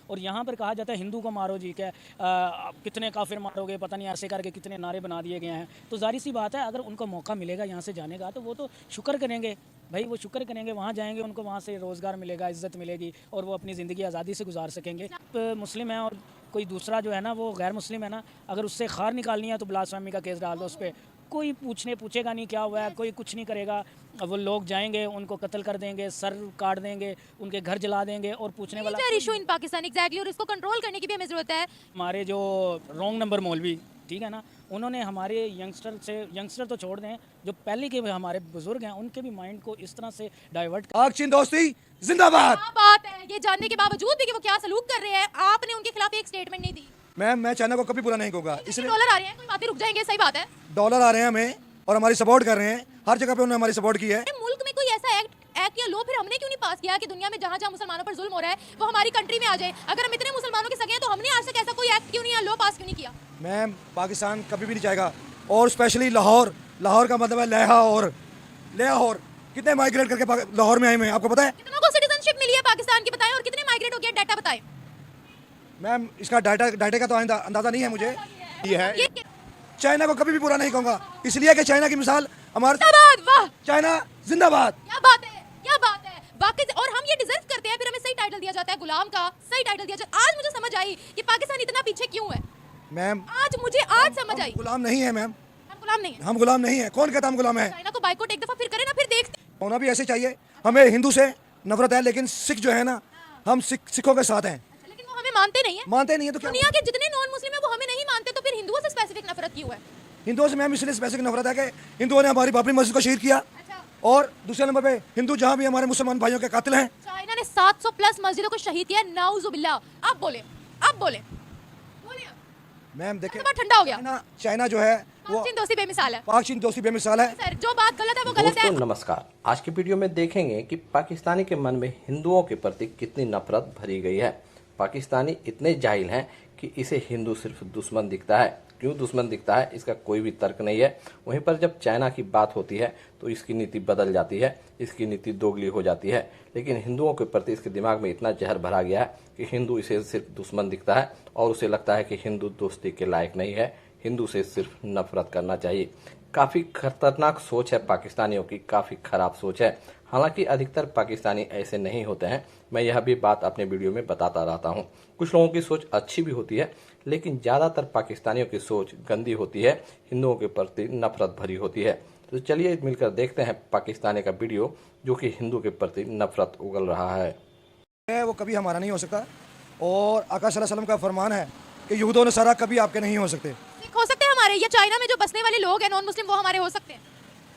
और यहाँ पर कहा जाता है हिंदू को मारो जी, क्या कितने काफिर मारोगे, पता नहीं ऐसे करके कितने नारे बना दिए गए हैं। तो जाहिर सी बात है अगर उनको मौका मिलेगा यहाँ से जाने का तो वो तो शुक्र करेंगे भाई, वो शुक्र करेंगे, वहाँ जाएंगे, उनको वहाँ से रोज़गार मिलेगा, इज़्ज़त मिलेगी और वो अपनी ज़िंदगी आज़ादी से गुजार सकेंगे। आप मुस्लिम हैं और कोई दूसरा जो है ना वो गैर मुस्लिम है ना, अगर उससे खार निकालनी है तो ब्लास्फेमी का केस डाल दो उस पर, कोई पूछेगा नहीं क्या हुआ है, कोई कुछ नहीं करेगा। वो लोग जाएंगे, उनको कत्ल कर देंगे, सर काट देंगे, उनके घर जला देंगे और पूछने वाला इशू इन पाकिस्तान एग्जैक्टली, और इसको कंट्रोल करने की भी हमें ज़रूरत है। हमारे जो रॉन्ग नंबर मौलवी, ठीक है ना, उन्होंने हमारे यंगस्टर तो छोड़ दें, जो पहले के हमारे बुजुर्ग हैं उनके भी माइंड को इस तरह से डाइवर्ट। पाक चीन दोस्ती जिंदाबाद। क्या बात है, ये जानने के बावजूद भी कि वो क्या सलूक कर रहे हैं, आपने उनके खिलाफ एक स्टेटमेंट नहीं दी। मैम मैं चाइना को कभी बुरा नहीं कहूँगा, इसलिए डॉलर आ रहे हैं, कोई बातें रुक जाएंगे, सही बात है। डॉलर आ रहे हैं हमें और हमारी सपोर्ट कर रहे हैं, हर जगह पे उन्होंने हमारी सपोर्ट की है। मुल्क में कोई ऐसा एक्ट या लॉ फिर हमने क्यों नहीं पास किया कि दुनिया में जहाँ जहाँ मुसलमानों पर जुल्म हो रहा है वो हमारी कंट्री में आ जाए। अगर हम इतने मुसलमानों के सगे हैं तो हमने आज तक ऐसा कोई एक्ट क्यों नहीं या लॉ पास क्यों नहीं किया। मैम पाकिस्तान कभी भी नहीं जाएगा, और स्पेशली लाहौर, लाहौर का मतलब है लाहौर कितने माइग्रेट करके लाहौर में आए हैं आपको पता है? कितनों को सिटीजनशिप मिली है पाकिस्तान की बताएं, और कितने माइग्रेट हो गए, डाटा बताएं। मैम इसका डाटा का तो अंदाजा नहीं है मुझे। ये है चाइना को कभी भी बुरा नहीं कहूँगा, इसलिए कि चाइना की मिसाल हमारे चाइना जिंदाबाद। क्या बात है, क्या बात है वाकई, और हम ये डिजर्व करते हैं, फिर हमें सही टाइटल दिया जाता है, गुलाम का सही टाइटल दिया जाता है। आज मुझे समझ आई कि पाकिस्तान इतना पीछे क्यों है मैम। आज समझ आई, गुलाम नहीं है मैम, हम गुलाम नहीं है। हम गुलाम नहीं है, कौन कहता हम गुलाम है? चाइना को बाइकआउट एक दफा फिर करें ना, फिर देखते होना भी ऐसे चाहिए। हमें हिंदू से नफरत है, लेकिन सिख जो है ना, हम सिखों के साथ हैं। लेकिन वो हमें मानते नहीं है। मानते नहीं है तो क्या? दुनिया के जितने नॉन मुस्लिम है वो हमें नहीं मानते, तो फिर हिंदुओं से स्पेसिफिक नफरत क्यों है? हिंदुओं से मैम इसलिए स्पेसिफिक नफरत है कि हिंदुओं ने हमारी बाबरी मस्जिद को शहीद किया, और दूसरे नंबर पे हिंदू जहाँ भी हमारे मुसलमान भाइयों के कातिल हैं। चाइना ने 700 प्लस मस्जिदों को शहीद किया, नाउजुबिल्लाह। आप बोले मैम देखिए ठंडा हो गया। चाइना जो है वो चीन दोस्ती बेमिसाल है। पाक चीन दोस्ती बेमिसाल है। सर जो बात गलत है वो गलत है। दोस्तों नमस्कार, आज की वीडियो में देखेंगे कि पाकिस्तानी के मन में हिंदुओं के प्रति कितनी नफरत भरी गई है। पाकिस्तानी इतने जाहिल हैं कि इसे हिंदू सिर्फ दुश्मन दिखता है। क्यों दुश्मन दिखता है इसका कोई भी तर्क नहीं है। वहीं पर जब चाइना की बात होती है तो इसकी नीति बदल जाती है, इसकी नीति दोगली हो जाती है। लेकिन हिंदुओं के प्रति इसके दिमाग में इतना जहर भरा गया है कि हिंदू इसे सिर्फ दुश्मन दिखता है और उसे लगता है कि हिंदू दोस्ती के लायक नहीं है, हिंदू से सिर्फ नफरत करना चाहिए। काफ़ी खतरनाक सोच है पाकिस्तानियों की, काफ़ी खराब सोच है। हालांकि अधिकतर पाकिस्तानी ऐसे नहीं होते हैं, मैं यह भी बात अपने वीडियो में बताता रहता हूं। कुछ लोगों की सोच अच्छी भी होती है, लेकिन ज़्यादातर पाकिस्तानियों की सोच गंदी होती है, हिंदुओं के प्रति नफरत भरी होती है। तो चलिए मिलकर देखते हैं पाकिस्तानी का वीडियो जो कि हिंदू के प्रति नफरत उगल रहा है। वो कभी हमारा नहीं हो सकता, और आका सल्लल्लाहु अलैहि वसल्लम का फरमान है कि यहूद और नसारा कभी आपके नहीं हो सकते। हो सकते हैं हमारे, या चाइना में जो बसने वाले लोग हैं नॉन मुस्लिम वो हमारे हो सकते हैं।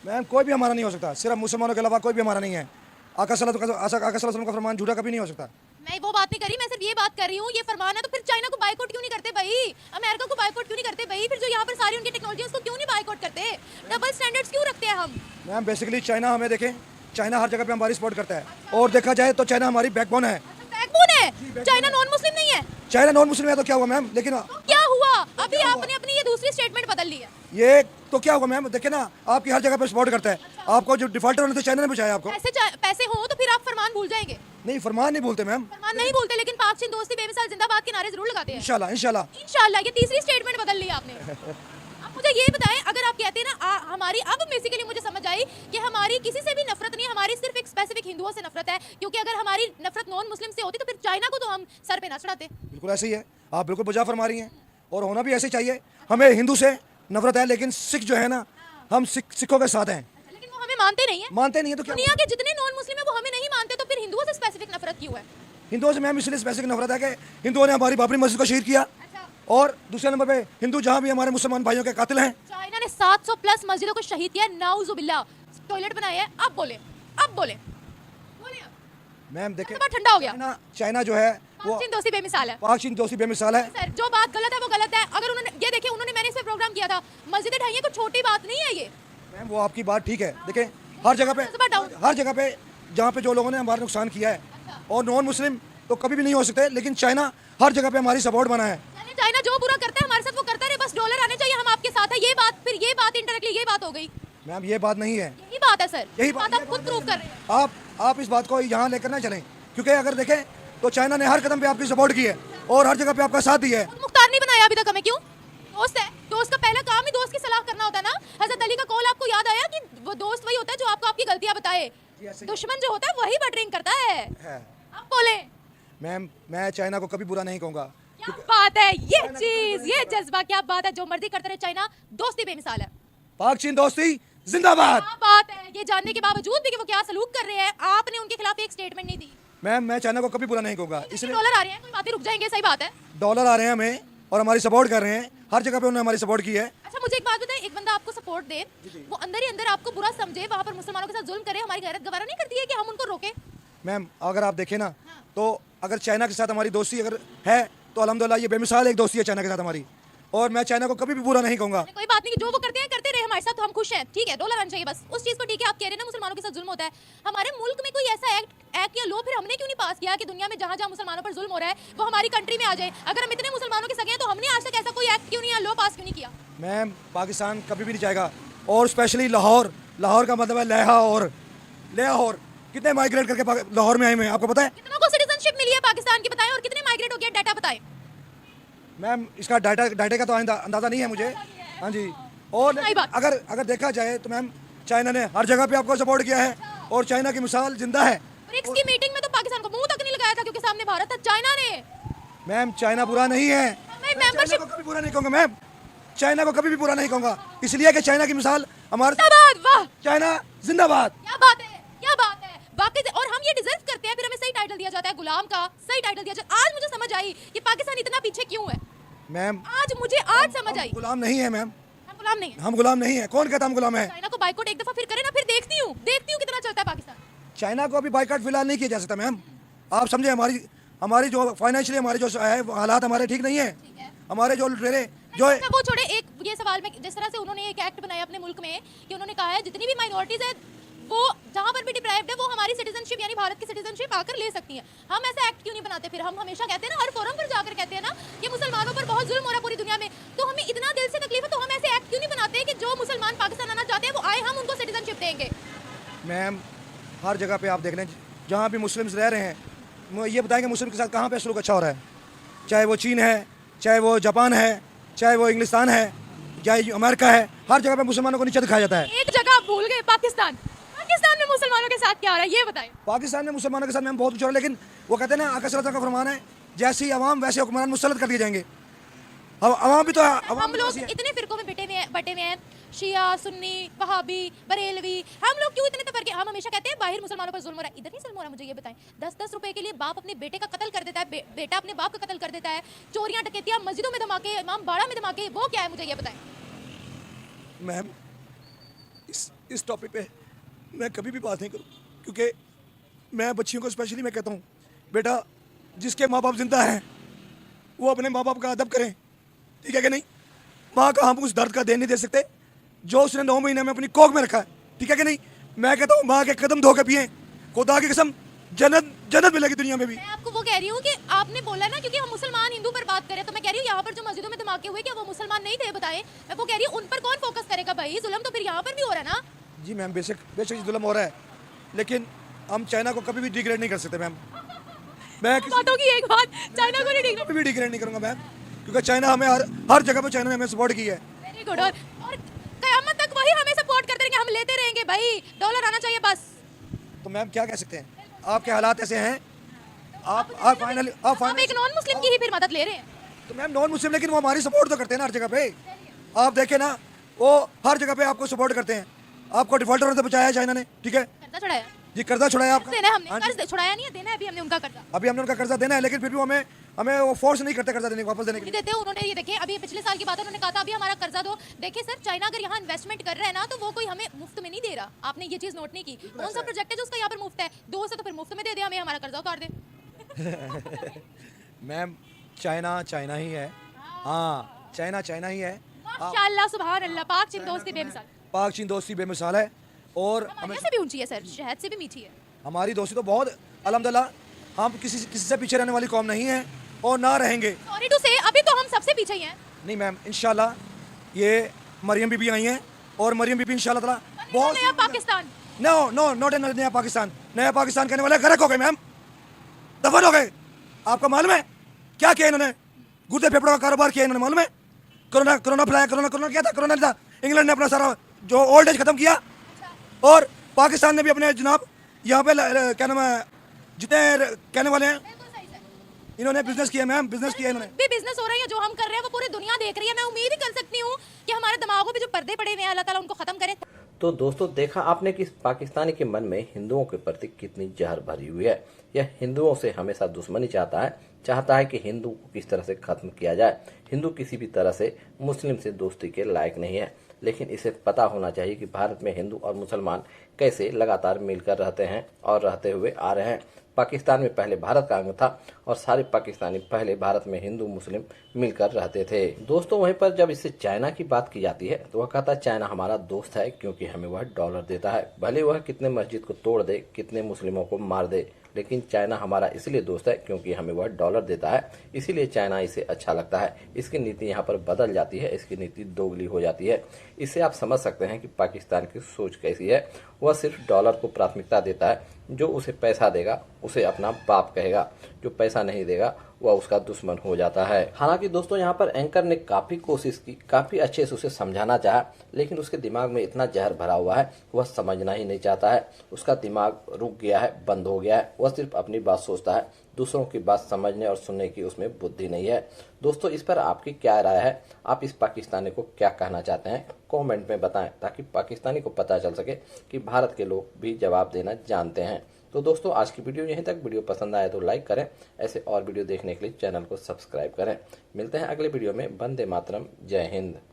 मैम कोई भी हमारा नहीं हो सकता, सिर्फ मुसलमानों के अलावा कोई भी हमारा नहीं है। आका सल्लल्लाहु अलैहि वसल्लम का फरमान झूठा कभी नहीं हो सकता। मैं वो बात नहीं करी, मैं सिर्फ ये बात कर रही हूँ, ये फरमान है तो फिर चाइना को बाइकआउट क्यों नहीं करते भाई, अमेरिका को बाइकआउट क्यों नहीं करते भाई, फिर जो यहाँ पर सारी उनकी टेक्नोलॉजी उसको क्यों नहीं बाइकआउट करते, डबल स्टैंडर्ड्स क्यों रखते हैं हम? मैम बेसिकली चाइना हमें देखें, चाइना हर जगह पे हमारी सपोर्ट करता है, और देखा जाए तो चाइना हमारी बैकबोन है। बैकबोन है, चाइना नॉन मुस्लिम नहीं है। चाइना नॉन मुस्लिम है तो क्या हुआ मैम? लेकिन तो क्या हुआ? अभी आपने अपनी ये दूसरी स्टेटमेंट बदल ली है। ये तो क्या हुआ मैम? देखिए ना, आपकी हर जगह पे सपोर्ट करता है। आपको जो डिफॉल्टर होने थे चाइना ने बचाया आपको। पैसे हो तो फिर आप फरमान भूल जाएंगे। नहीं, फरमान नहीं भूलते मैम, फरमान नहीं भूलते, लेकिन पाक चीन दोस्ती बेमिसाल जिंदाबाद के नारे जरूर लगाते हैं। इंशाल्लाह इंशाल्लाह इंशाल्लाह। ये तीसरी स्टेटमेंट बदल ली आपने। अब मुझे ये बताएं, अगर आप कहते हैं ना हमारी, अब बेसिकली मुझे समझ आई कि हमारी किसी से भी नफरत नहीं, हमारी सिर्फ एक स्पेसिफिक हिंदुओं से नफरत है, क्योंकि अगर हमारी नफरत नॉन मुस्लिम से होती तो फिर चाइना को तो हम सर पे ना चढ़ाते। बिल्कुल ऐसे ही है, आप बिल्कुल बुझा फरमा रही हैं, और होना भी ऐसे चाहिए। हमें हिंदू से नफरत है, लेकिन सिख जो है ना, हम सिखों के साथ हैं। लेकिन वो हमें मानते नहीं है। मानते नहीं है तो क्या? दुनिया के जितने नॉन मुस्लिम है वो हमें नहीं मानते, तो फिर हिंदुओं से स्पेसिफिक नफरत क्यों है? हिंदुओं से मैम इसलिए स्पेसिफिक नफरत है कि हिंदुओं ने हमारी बाबरी मस्जिद को शहीद किया, और दूसरे नंबर पे हिंदू जहाँ भी हमारे मुसलमान भाइयों के कातिल हैं। चाइना ने 700 प्लस मस्जिदों को शहीद किया, नाउजुबिल्लाह, टॉयलेट बनाए हैं। अब बोले मैम देखिए ठंडा हो गया। चाइना जो है वो चीन दोस्ती बेमिसाल है। पाक चीन दोस्ती बेमिसाल है। सर जो बात गलत है वो गलत है। अगर उन्होंने ये देखिए, उन्होंने मैंने इस पे प्रोग्राम किया था, मस्जिदें ढाई है, कोई छोटी बात नहीं है ये। मैम वो आपकी बात ठीक है, देखिए हर जगह पे जहाँ पे जो लोगों ने हमारा नुकसान किया है, और नॉन मुस्लिम तो कभी भी नहीं हो सकते, लेकिन चाइना हर जगह पे हमारी सपोर्ट बना है। चाइना जो बुरा करता है हमारे साथ वो करता रहे, बस डॉलर आने चाहिए, हम आपके साथ है। ये बात इंटरनेटली ये बात हो गई। मैम ये बात नहीं है, यही बात है सर, यही बात आप खुद प्रूव कर रहे हैं। आप इस बात को यहाँ लेकर ना चलें, क्योंकि अगर देखें तो चाइना ने हर कदम पे आपकी सपोर्ट की है और हर जगह पे आपका साथ दिया है। मुख्तार नहीं बनाया अभी तक हमें, क्यों? दोस्त है, दोस्त का पहला काम ही दोस्त की सलाह करना होता है ना। हजरत अली का कौल आपको याद आया कि वो दोस्त वही होता है जो आपको आपकी गलतियां बताए, दुश्मन जो होता है वही बटरिंग करता है। आप बोले मैम, मैं चाइना को कभी बुरा नहीं कहूँगा। क्या बात है, ये चीज, ये जज्बा, क्या बात है। जो मर्जी करते रहे चाइना, दोस्ती बेमिसाल है। पाक चीन दोस्ती जिंदाबाद। क्या बात है, ये जानने के बावजूद भी कि वो क्या सलूक कर रहे हैं, आपने उनके खिलाफ एक स्टेटमेंट नहीं दी। मैम, मैं चाइना को कभी बुरा नहीं कहूँगा, इसलिए डॉलर आ रहे हैं, कोई बातें रुक जाएंगे, सही बात है। डॉलर आ रहे हैं हमें और हमारी सपोर्ट कर रहे हैं, हर जगह पे उन्होंने हमारी सपोर्ट की है। अच्छा मुझे एक बात बताएं, एक बंदा आपको सपोर्ट दे, वो अंदर ही अंदर आपको बुरा समझे, वहाँ पर मुसलमानों के साथ जुल्म करे, हमारी गैरत गवारा नहीं करती है कि हम उनको रोके? मैम, अगर आप देखें ना तो अगर चाइना के साथ हमारी दोस्ती अगर है तो अल्हम्दुलिल्लाह ये बेमिसाल एक दोस्ती है चाइना के साथ हमारी, और मैं चाइना को कभी भी बुरा नहीं कहूँगा। कोई बात नहीं, जो वो करते हैं करते रहे हमारे साथ, तो हम खुश हैं, ठीक है। डॉलर आना चाहिए बस उस चीज को, ठीक है। आप कह रहे हैं ना मुसलमानों के साथ जुल्म होता है, हमारे मुल्क में कोई ऐसा एक्ट या लो फिर हमने क्यों नहीं पास किया कि दुनिया में जहाँ जहाँ मुसलमानों पर जुल्म हो रहा है वो हमारी कंट्री में आ जाए? अगर हम इतने मुसलमानों के सगे हैं तो हमने आज तक ऐसा कोई एक्ट क्यों नहीं, लो पास क्यों नहीं किया? मैम, पाकिस्तान कभी भी नहीं जाएगा, और स्पेशली लाहौर, लाहौर का मतलब है लाहौर, लाहौर। कितने माइग्रेट करके लाहौर में आए हुए हैं आपको पता है? कितनों को सिटीजनशिप मिली है पाकिस्तान की बताएं, और कितने माइग्रेट हो गया, डाटा बताएं। मैम, इसका डाटा का तो अंदाजा नहीं है मुझे। हाँ जी, और सही बात। अगर देखा जाए तो मैम चाइना ने हर जगह पे आपको सपोर्ट किया है और चाइना की मिसाल जिंदा है। ब्रिक्स की मीटिंग में तो पाकिस्तान को मुंह तक नहीं लगाया था क्योंकि सामने भारत था। चाइना ने, मैम, चाइना बुरा नहीं है, हमें मैं membership- चाइना को कभी बुरा नहीं कहूँगा मैम, चाइना को कभी भी बुरा नहीं कहूँगा, इसलिए कि चाइना की मिसाल हमारे जिंदाबाद, वाह चाइना जिंदाबाद। क्या बात है, क्या बात है वाकई से। और हम ये डिजर्व करते हैं, फिर हमें सही टाइटल दिया जाता है, गुलाम का सही टाइटल दिया जाता है। आज मुझे समझ आई कि पाकिस्तान इतना पीछे क्यों है। मैम, आज मुझे आज समझ आई, गुलाम नहीं है मैम, हम गुलाम नहीं है। हम गुलाम नहीं है। कौन कहता हम गुलाम है? चाइना को बाइकॉट एक दफा फिर करे ना, फिर देखती हूँ कितना चलता है पाकिस्तान। चाइना को अभी बाइकआउट फिलहाल नहीं किया जा सकता मैम। आप समझे, हमारी जो फाइनेंशियली हमारे जो है वो हालात हमारे ठीक नहीं है। हमारे जो लुटेरे जो है, अच्छा, वो छोड़े, एक ये सवाल में जिस तरह से उन्होंने एक एक्ट बनाया अपने मुल्क में कि उन्होंने कहा है जितनी भी माइनॉरिटीज है वो जहाँ पर भी डिप्राइव्ड है वो हमारी सिटीजनशिप यानी भारत की सिटीजनशिप आकर ले सकती हैं। हम ऐसा एक्ट क्यों नहीं बनाते? फिर हम हमेशा कहते हैं ना, हर फोरम पर जाकर कहते हैं ना कि मुसलमानों पर बहुत जुल्म हो रहा है पूरी दुनिया में, तो हमें इतना दिल से तकलीफ है, तो हम ऐसे एक्ट क्यों नहीं बनाते कि जो मुसलमान पाकिस्तान आना चाहते हैं वो आए, हम उनको सिटीजनशिप देंगे? मैम, हर जगह पे आप देख लें जहाँ भी मुस्लिम्स रह रहे हैं, वो ये बताएंगे मुस्लिम के साथ कहाँ पे सलूक अच्छा हो रहा है, चाहे वो चीन है, चाहे वो जापान है, चाहे वो इंग्लिस्तान है, चाहे अमेरिका है, हर जगह पे मुसलमानों को नीचे दिखाया जाता है। एक जगह आप भूल गए, पाकिस्तान। पाकिस्तान में मुसलमानों के साथ क्या हो रहा है ये बताएं। पाकिस्तान में मुसलमानों के साथ मैम बहुत कुछ हो रहा है, लेकिन वो कहते हैं ना, आका सल्लल्लाहु अलैहि वसल्लम का फरमान है, जैसी अवाम वैसे हुक्मरान मुसल्लत कर दिए जाएंगे। अब अवाम भी तो हम लोग इतने फिरकों में बटे हुए हैं, शिया, सुन्नी, वहाबी, बरेलवी, हम लोग क्यों इतने तफरके? हम हमेशा कहते हैं बाहर मुसलमानों पर जुल्म हो रहा है, इधर नहीं जुल्म हो रहा है। मुझे ये बताएं, 10-10 रुपए के लिए बाप अपने बेटे का कत्ल कर देता है, बेटा अपने बाप का कत्ल कर देता है, चोरियां डकैतियां, मस्जिदों में धमाके, इमाम बाड़ा में धमाके, वो क्या है मुझे ये बताएं। मैम, इस टॉपिक पे मैं कभी भी बात नहीं करूँ, क्योंकि मैं बच्चियों को स्पेशली मैं कहता हूँ, बेटा जिसके माँ बाप जिंदा हैं वो अपने माँ बाप का अदब करें, ठीक है कि नहीं? माँ का हम उस दर्द का दे नहीं दे सकते जो उसने 9 महीने में अपनी कोख में रखा है, ठीक है कि नहीं? मैं कहता हूँ माँ के कदम धो के पिए, खुदा की कसम जन्नत मिलेगी दुनिया में भी। मैं आपको वो कह रही हूँ कि आपने बोला ना, क्योंकि हम मुसलमान हिंदू पर बात करें, तो मैं कह रही हूँ यहाँ पर जो मस्जिदों में धमाके हुए क्या वो मुसलमान नहीं थे? बताएं। मैं वो कह रही हूँ उन पर कौन फोकस करेगा भाई? जुल्म तो फिर यहाँ पर भी हो रहा है ना। जी मैम, बेशक जुल्म हो रहा है, लेकिन हम चाइना को कभी भी डिग्रेड नहीं कर सकते मैम। मैं बातों की एक बात, चाइना को नहीं कभी भी डिग्रेड नहीं करूँगा मैम, क्योंकि चाइना हमें हर जगह पे चाइना ने हमें सपोर्ट की है। Very good. और कयामत तक वही हमें सपोर्ट करते रहेंगे, हम लेते रहेंगे भाई, डॉलर आना चाहिए बस। तो मैम क्या कह सकते हैं, आपके हालात ऐसे हैं, आप फाइनली हम एक नॉन मुस्लिम की ही फिर मदद ले रहे हैं। तो मैम नॉन मुस्लिम, लेकिन वो हमारी सपोर्ट तो करते हैं ना हर जगह पे। आप देखें ना, वो हर जगह पे आपको सपोर्ट करते हैं। आपको डिफॉल्टर से बचाया है चाइना ने, ठीक है कर्जा छुड़ाया जी, कर्जा छुड़ाया आपका। देना है हमने, हाँ जी। कर्ज छुड़ाया नहीं है, देना है अभी हमने उनका कर्जा। अभी हमने उनका कर्जा देना है, लेकिन फिर भी हमें वो फोर्स नहीं करते कर्जा देने को, वापस देने के नहीं लिए। देते उन्होंने। ये देखिए अभी पिछले साल की बात है, उन्होंने कहा था अभी हमारा कर्जा दो। देखिए सर, चाइना अगर यहाँ इन्वेस्टमेंट कर रहा है ना तो वो कोई हमें मुफ्त में नहीं दे रहा। आपने ये चीज नोट नहीं की? कौन सा प्रोजेक्ट है जो उसका यहाँ पर मुफ्त है? दो से तो फिर मुफ्त में दे दे, हमें हमारा कर्जा उतार दे। मैम, चाइना ही है, हाँ चाइना ही है। माशाअल्लाह, सुभान अल्लाह, पाक चीन दोस्ती बेमिसाल। पाक चीन दोस्ती बेमिसाल है, और हमें से भी ऊंची है सर, शहद से भी मीठी है। हमारी दोस्ती तो बहुत अल्हम्दुलिल्लाह, हम किसी से पीछे रहने वाली कौम नहीं है और ना रहेंगे। सॉरी टू से, अभी तो हम सबसे पीछे ही हैं। नहीं मैम, इंशाल्लाह ये मरियम बीबी आई हैं, और मरियम बीबी इंशाल्लाह ताला बहुत नया पाकिस्तान। नॉट नया पाकिस्तान, नया पाकिस्तान कहने वाले गर्क हो गए मैम, दफन हो गए। आपका मालूम है क्या किया इन्होंने? गुर्दे फेफड़ों का कारोबार किया इन्होंने, मालूम है? कोरोना फैलाया, कोरोना क्या था? कोरोना था। इंग्लैंड ने अपना सारा जो ओल्ड एज खत्म किया, और पाकिस्तान ने भी अपने जनाब यहाँ पे क्या नाम है, जितने कहने वाले हैं, इन्होंने बिजनेस किया मैम, बिजनेस किया इन्होंने। भी बिजनेस हो रहा है, जो हम कर रहे हैं वो पूरी दुनिया देख रही है। मैं उम्मीद ही कर सकती हूँ कि हमारे दिमागों पे जो पर्दे पड़े हुए हैं अल्लाह ताला उनको खत्म करे। तो दोस्तों, देखा आपने कि इस पाकिस्तानी के मन में हिंदुओं के प्रति कितनी जहर भरी हुई है। यह हिंदुओं से हमेशा दुश्मनी चाहता है कि हिंदू को किस तरह से खत्म किया जाए। हिंदू किसी भी तरह से मुस्लिम से दोस्ती के लायक नहीं है, लेकिन इसे पता होना चाहिए कि भारत में हिंदू और मुसलमान कैसे लगातार मिलकर रहते हैं और रहते हुए आ रहे हैं। पाकिस्तान में पहले भारत का अंग था और सारे पाकिस्तानी पहले भारत में हिंदू मुस्लिम मिलकर रहते थे। दोस्तों, वहीं पर जब इससे चाइना की बात की जाती है तो वह कहता है चाइना हमारा दोस्त है क्योंकि हमें वह डॉलर देता है। भले वह कितने मस्जिद को तोड़ दे, कितने मुस्लिमों को मार दे, लेकिन चाइना हमारा इसलिए दोस्त है क्योंकि हमें वह डॉलर देता है, इसीलिए चाइना इसे अच्छा लगता है। इसकी नीति यहाँ पर बदल जाती है, इसकी नीति दोगली हो जाती है। इससे आप समझ सकते हैं कि पाकिस्तान की सोच कैसी है। वह सिर्फ डॉलर को प्राथमिकता देता है। जो उसे पैसा देगा उसे अपना बाप कहेगा, जो पैसा नहीं देगा वह उसका दुश्मन हो जाता है। हालांकि दोस्तों, यहाँ पर एंकर ने काफी कोशिश की, काफी अच्छे से उसे समझाना चाहा, लेकिन उसके दिमाग में इतना जहर भरा हुआ है वह समझना ही नहीं चाहता है। उसका दिमाग रुक गया है, बंद हो गया है। वह सिर्फ अपनी बात सोचता है, दूसरों की बात समझने और सुनने की उसमें बुद्धि नहीं है। दोस्तों, इस पर आपकी क्या राय है? आप इस पाकिस्तानी को क्या कहना चाहते हैं? कमेंट में बताएं, ताकि पाकिस्तानी को पता चल सके कि भारत के लोग भी जवाब देना जानते हैं। तो दोस्तों, आज की वीडियो यहीं तक। वीडियो पसंद आए तो लाइक करें, ऐसे और वीडियो देखने के लिए चैनल को सब्सक्राइब करें। मिलते हैं अगले वीडियो में। वंदे मातरम, जय हिंद।